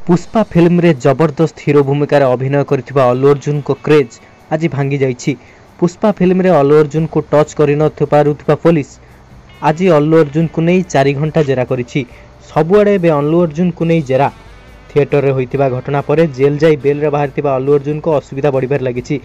Pushpa film रे जबरदस्त hero भूमिकार अभिनय करथिबा अल्लू अर्जुन को क्रेज आज भांगी जाइछि। पुष्पा फिल्म रे अल्लू अर्जुन को टच करिनथुपारुथिबा पुलिस आज अल्लू अर्जुन को नहीं 4 घंटा जेरा करिछि। सबुआडे बे अल्लू अर्जुन को नहीं जेरा। थिएटर रे होइतिबा घटना परे जेल जाई बेल रे बाहरतिबा अल्लू अर्जुन को असुविधा बढ़िबार लागिछि।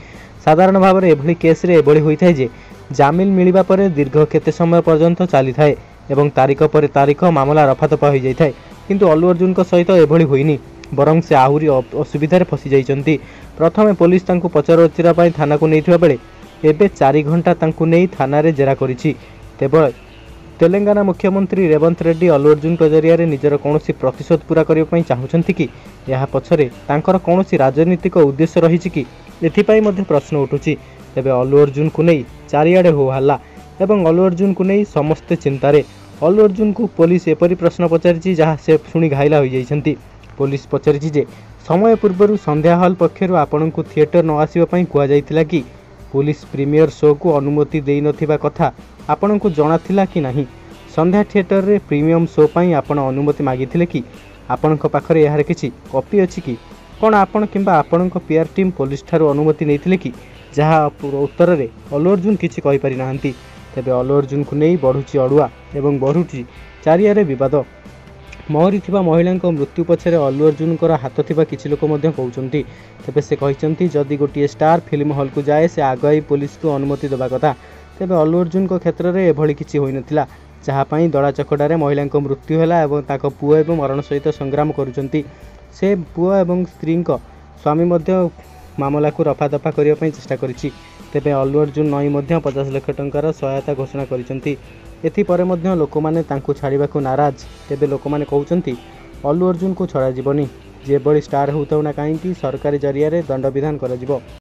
साधारण भाव में एभली केस रे एभली होइथाय जे जामिन मिलिबा परे दीर्घ केते समय पर्यंत चली थाए एवं तारीख पर तारीख मामला रफादफा हो जाए। किंतु अल्लू अर्जुन को सहित एभली होइनी, बरं से आहुरी असुविधार फसी जाइछन्ति। प्रथमे पुलिस तांकु पचरउचिरा पई थाना को नैथिबा बेले एबे 4 घंटा तांकु नै थाना रे जेरा करिछि। केवल तेलंगाना मुख्यमंत्री रेवंत रेड्डी अल्लू अर्जुन को जरिया निजर कौनसी प्रतिशोध पूरा करने पई चाहुछन्ति कि यह पछरे तांकर कौनसी राजनीतिक उद्देश्य रहिछि कि एथिपाई मध्ये प्रश्न उठुछि। तेबे अल्लू अर्जुन को नै चारियाडे हो हल्ला एवं अल्लू अर्जुन को नै समस्ते चिंतारे। अल्लू अर्जुन को पुलिस एपरी प्रश्न पचारिछि जहाँ से शुणी घाइला हो जाइछन्ति। पुलिस पचारिछि जे समय पूर्व संध्या हॉल पक्षरु आपनकु थिएटर न आसीबा पई कुआ जाइतिला कि पुलिस प्रीमियर शो को अनुमति देई नथिबा कथा आपनकु जणाथिला कि नाही। संध्या थिएटर रे प्रीमियम शो पई आपण अनुमति मागिथिले कि आपनक पाखरे यार किछि कॉपी अछि कि कोन आपण किंबा आपनक पीआर टीम पुलिस थारु अनुमति नैथिले कि जहाँ उत्तर रे अल्लू अर्जुन किछि कहि पारि नाहंती। तेबे अल्लू अर्जुन को नहीं बढ़ुछि अड़ुआ एवं बढ़ुछि चारियारे विवाद। मरी थिबा महिला मृत्यु पछरे अल्लू अर्जुन को हाथ थिबा किछि लोक मध्य कहउछन्ति। तेबे से कहिसन्ति जदि गोटे स्टार फिल्म हॉल को जाए से आगई पुलिस को अनुमति देबा कथा। तेबे अल्लू अर्जुन को क्षेत्र में एभली किछि होई नथिला, जहाँ पई दड़ा चकड़ारे महिला मृत्यु हैला एवं ताको पुओ एवं मरण सहित संग्राम करुछन्ति। से पुओ एवं स्त्री स्वामी मध्य मामला को रफादफा करने पई चेष्टा करिछि। तेबे अल्लू अर्जुन नई मध्य 50 लाख टंकार सहायता घोषणा करिसन्ति। एथिपरे मध्य लोकमाने तांकु छाड़िबाकु नाराज। तेबे लोकमाने कहउछन्ति अल्लू अर्जुन को छड़ा जीवनी, जेभली स्टार होउथौ ना काहेकि सरकारी जरिया रे दंड विधान करा जीवो।